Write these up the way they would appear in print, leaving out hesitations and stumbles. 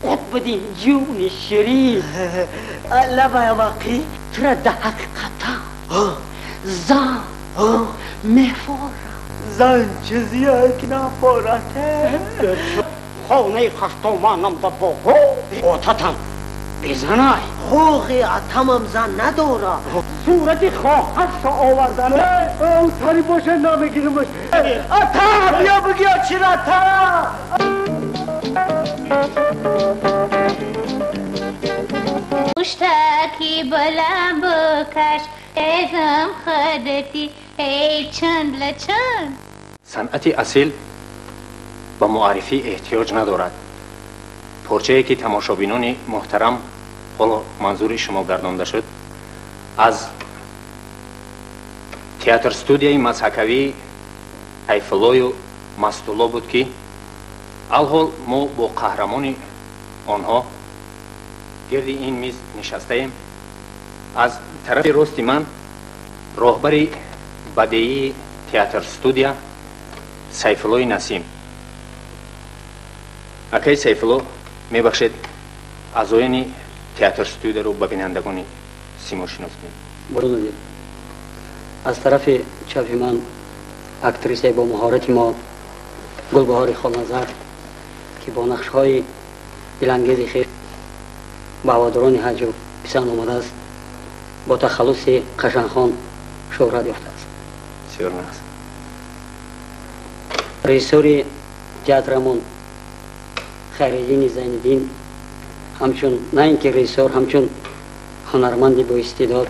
قد بدین جون شیرین لبا واقعی ترى ده حقيقة زان محفور زن چیزی که نفورته خونه خشتومانم دا بگو اوتتم بزنای خوغی اتمم زن نداره صورت خواهرش آوردنه او سری باشه نامگیرمش اتا بیا بگیا چی را تا پشتکی بلند بکش ازم خدتی ای چند لچند. صنعت اصیل با معرفی احتیاج ندارد. پرچه‌ای که تماشابینان محترم حالا منظور شما گردانده شد از تئاتر استودیوی مذهبی ایفلوی و مستولا بود که الحال ما با قهرمان آنها گرد این میز نشسته ایم. از طرف راست من راهبر بدیعی تئاتر استودیو سیفالوی نسیم. اکای سیفالو میبخشید اعضایان تئاتر استودیو رو به بینندگان سیما شناس کنید. از طرف چپ من اکتریسه با مهارت ما گلبهار خالنظر که با نقش‌های دلانگیز خیر به هواداران حج پسند آمده است، با تخلص قشنگخان شهرت یافته است. سیرون است. رئیسور تئاترمون خیرالدین زین‌الدین همچون نه اینکه رئیسور، همچون هنرمند با استعداد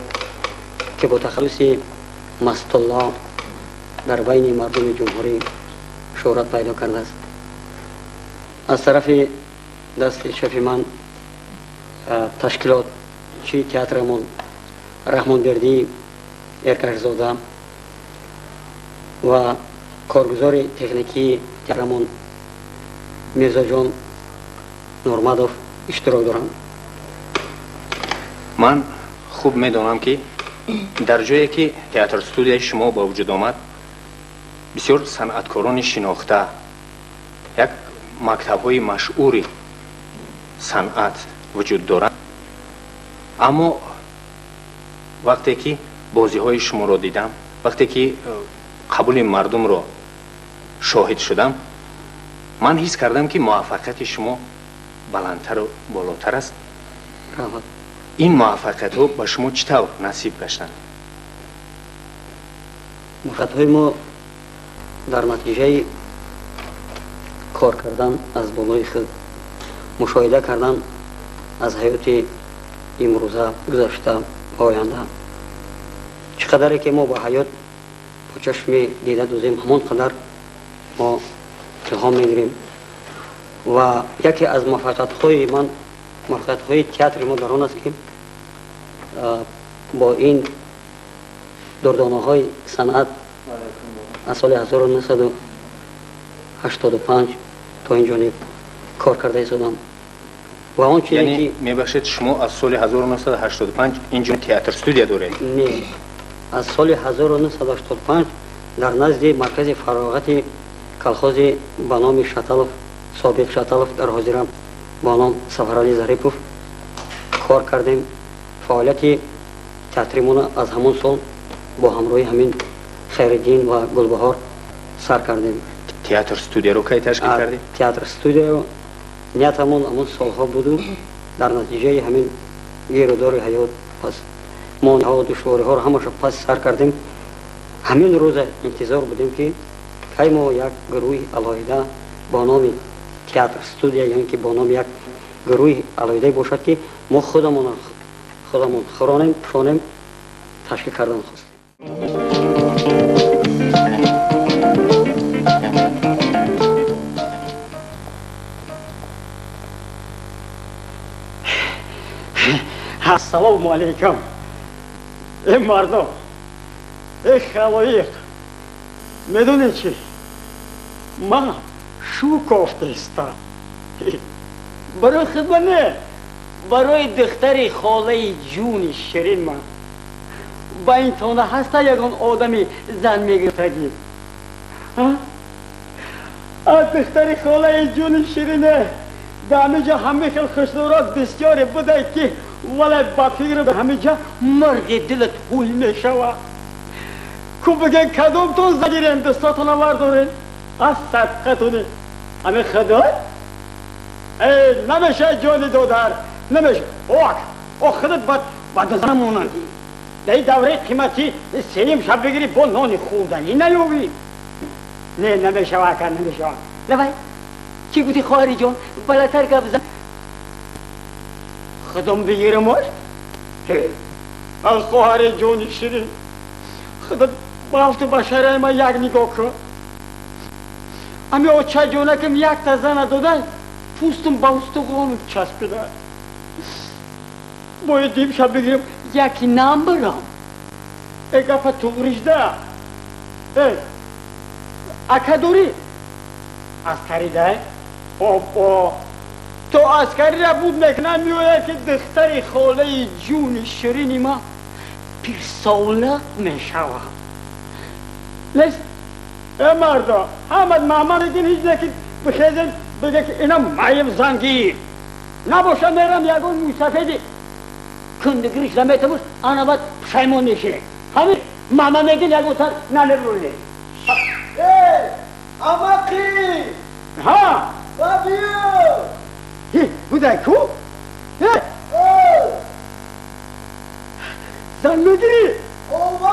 که با تخلص مستالله در بین مردم جمهوری شهرت پیدا کرده است. از طرف دست چپ من تشکیلات چی تئاترمون رحمانبردی ارکشزاده و کارگزار تکنیکی تئاترمون میرزا جان نورمادوف اشتراک دارم. من خوب میدونم که در جایی که تئاتر استودیوی شما با وجود آمد بسیار صنعتکاران شناخته، یک مکتب‌های مشهوری صنعت وجود دارد، اما وقتی که بازی‌های شما را دیدم، وقتی که قبول مردم را شاهد شدم، من حس کردم که موفقیت شما بلندتر و بالاتر است. این موفقیت ها به شما چطور نصیب گشتند؟ موفقیت های ما در نتیجه کار کردن از بالای خود، مشاهده کردن از حیات امروزه، گذشته و آینده. چقدر که ما با حیات با چشم دیده دوزیم، همان قدر ما الهام میگیریم. و یکی از موفقیت‌های من، موفقیت‌های تئاتر ما در آن است که با این دردانه‌های صنعت از سال 1985 تا این جانب کار کرده ایستادم. و آن چیزی یعنی که میبخشید شما از سال 1985 اینجا تئاتر استودیو دارید؟ نه، از سال 1985 در نزد مرکز فراغت کلخاز به نام شتلف، سابق شتلف در حاضرم با نام سفرعلی ظریفوف کار کردیم. فعالیت تئاترمون از همون سال با همراهی همین خیرالدین و گلبهار سر کردیم. تئاتر استودیو رو کی تشکیل کردید؟ تئاتر استودیو نیتمون همون سالها بود. در نتیجه همین گیرودار حیات پس مانع‌ها و دشواری‌ها رو همش پس سر کردیم. همین روز انتظار بودیم که کی ما یک گروه علاوه با نام تئاتر استودیو، یعنی که با نام یک گروه علاوه باشد که ما خودمون خورانیم پشانیم تشکیل کردن خواستیم. السلام علیکم. ای مردم، ای خلایق، میدونی چی؟ من شو کافته استم برای خدمت نه، برای دختر خاله جون شیرین من با این تانه هسته یکان آدمی زن میگرفتگی. از دختر خاله جون شیرینه در همه جا همه خیل خشنورات بسیاری بوده که ولی با فکر به همه جا مرگ دلت هوی میشوه که بگه کدوم تون زگیر اندستاتون وردارین از صدقتونه همه خدا ای نمیشه جانی دودر نمیشه او خودت با نظرمونن در دوره قیمتی سیم شب بگیری با نانی خوردنی نیوی نه نمیشه واکر نمیشه لبای چی گوتی خواهری جان بلاتر گفت زن خودم بگیرمش از خواهر جانی شیرین خودت بافت بشره ما یک نگاه کن امی او چه جونه کم یک تا زن داده پوستم با استخوانم چسبیده باید دیم شب بگیرم یکی نام برام ای گفت تو ریشده ای اکدوری اسکری ده تو اسکری را بود نکنه میوید که دختری خاله جون شیرینی ما پیر سولق میشوه لیست ای مردا همت مامان دیگه هیچ نکید بخیزن بگه که اینا مایم زنگی نباشه میرم یکون موسفیدی کندگیرش نمیتموش آنها باید پشیمون نشه همین ماما میگه یکون تر ننه روله اماقی ها بابیو بوده کو زن میگیری اوه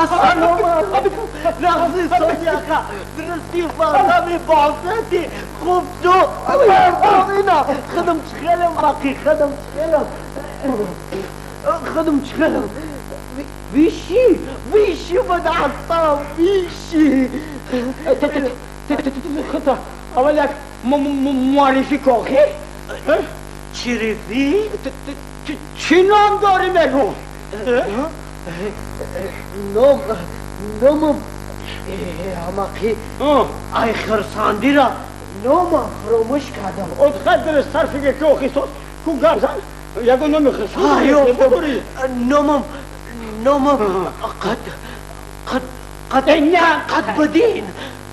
اصلا لحظه صدیقه درستی فهمی بازدی خوب تو اینا خدم چخلم باقی خدم چخلم ویشی بده اصلا ویشی خطا اول یک معرفی کاخی چی چی نام داری بگو نومم اماقی ای خرساندی را نومم فراموش کردم ادخل در صرفی که اوخی سوز کو گرزن یکو نومی خرساندی نومم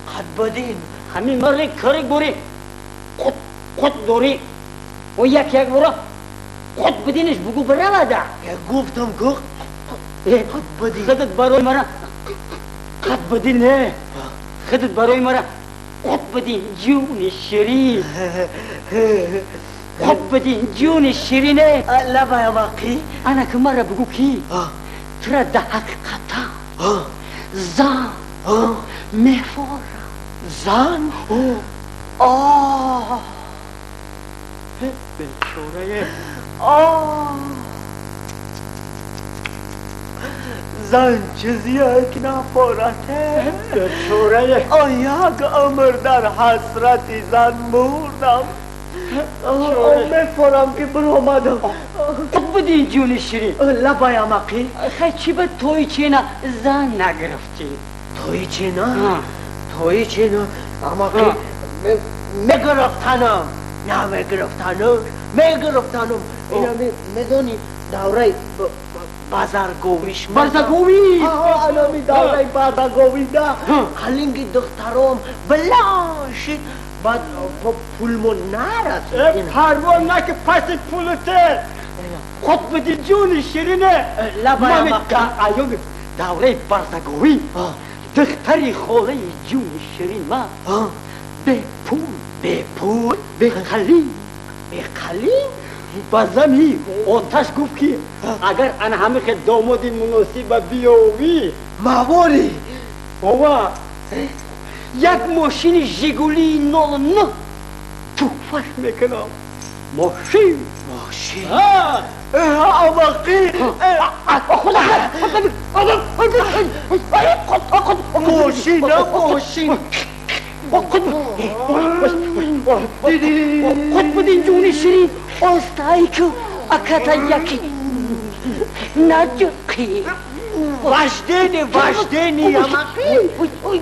قد بدین همین مرلی کاری گوری قد داری و یک برا قد بدینش بگو برمده گفتم قد بدین خودت برای مرا قد بدین نه خودت برای مرا قد بدین جون شیرین قد بدین جون شیرینه لبای اماقی انا که مرا بگو کی ترا ده حقیقتا زن میفور زن بلشوره زن چیزی که نفارته بلشوره یک عمر در حسرتی زن مردم میفارم که برآمدم قد بدین جون شیرین لبای اماقی خیلی چی به توی چینا زن نگرفتی توی چینا اماقی میگرفتنم اینا میدونی دوره بازرگویش بازرگوی انا می دوره بازرگوی ده حلینگی دخترام بلاشید بعد پولمون نرسید پروان نکه پس پولته خود بدی جون شیرینه لبای من اماقی ایام دوره بازرگوی دختری خاله جون شیرین ما به پول به خلیم بازمی آتش گفت که اگر ان همه که دامادی مناسب بیاوی مواری بابا یک ماشین ژیگولی 09 توفش میکنم ماشین اماقی ماشین دیدی خود بدین جون شیرین آستایی که اکتا یکی نجقی وجدینی اماقی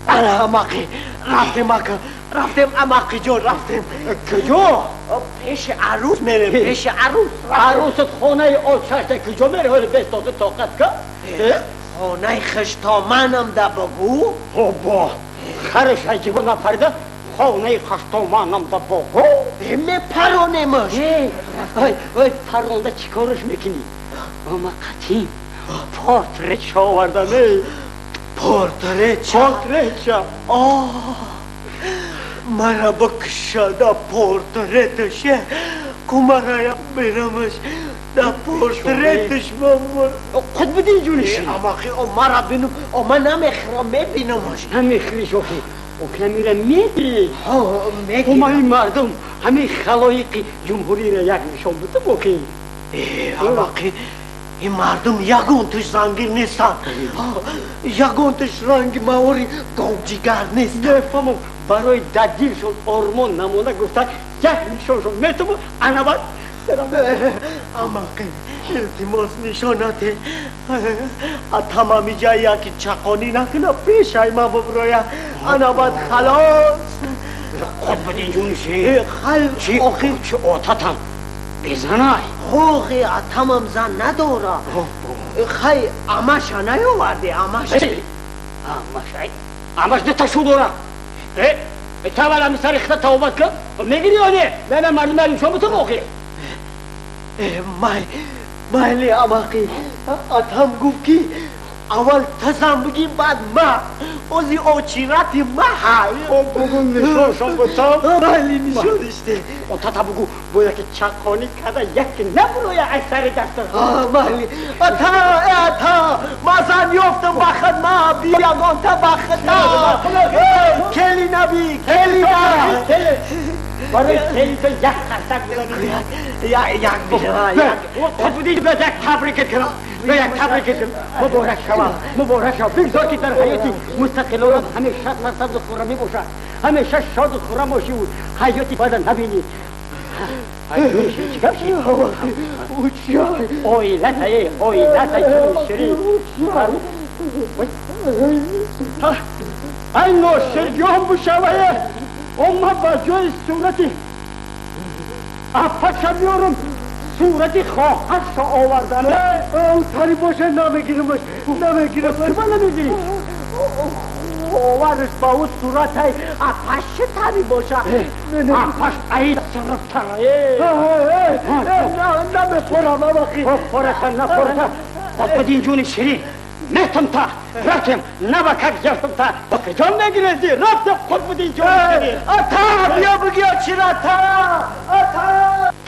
اماقی رفتیم اکا رفتیم اماقی جون رفتیم کجا؟ پیش عروس میریم پیش عروس عروست خونه آتشته کجا میره ولی بستاده طاقت که؟ خانه خشتامنم ده بگو با خرش عجیبه نپرده خانه خشتامنم ده بگو می پرونیمش وای پرونده چی کارش میکنی؟ اما قطیم پورتریت آوردنه پورتریت مرا بکشه ده پورتریتشه کمرایم برمش ده پورتریتش بمون خود بدین جونشی اماقی او مرا بینم او من نمیخرم میبینمش نمیخری شوخی او که میره میگیری میگی او این مردم همین خلایق جمهوری را یک نشان بده بکی اماقی این مردم یگون توش زنگیر نیستن یگون توش رنگ موری گوجیگر نیست نفهمم برای ددیل شد آرمان نمونه گفتن یک نشان شد میتونم انا باید اماقی التماس نشاناته تمامی جایی که چقانی نکنه پیش های ما ببرویا انا باید خلاص خود بدین جونشی چی آخر چه آتتم بزنای خوخی تمام زن نداره خی امشا نیاوردی امشا امش ده تشو داره تاولا می سر اختا توبت کن میگیری یا نه؟ نه مردم بریم شما تو موقع مایلی اماقی اتم گفت که اول تزم بگیم بعد ما اوزی اوچیراتی ما های بگون نشانشان بتا مایلی نشانشته تا بگو باید که چقانی کده یک نبروی اکثر دست مایلی اتا مازن یفتم بخد ما بیاگان تا بخد کلی نبی برای کلی تو یک خرسک بزنی یک بیشتر خود بودی به یک تبریکت کنم به یک تبریکت کنم مبارک شما بگذار که در حیاتی مستقلانم همیشه سبز و خورمی باشد همیشه شاد و خورم باشی و حیاتی باید نبینی چیکار شی؟ اویلتای جون شریف این نوشترگی هم بشوه اما با جای صورتی افت میارم صورتی خواهد شا آوردن او تاری باشه نمیگیرمش تو نمیگیری آورش با او صورت های افش تاری باشه افش عید سرطانه نمیخورم اماقی نپورتن خود بدین جون شیرین نتم تا رفتم نبکک جفتم تا بکر جان نگیرزی رفتم خود بدین جون شیرین اتا بیا بگیا چرا تا اتا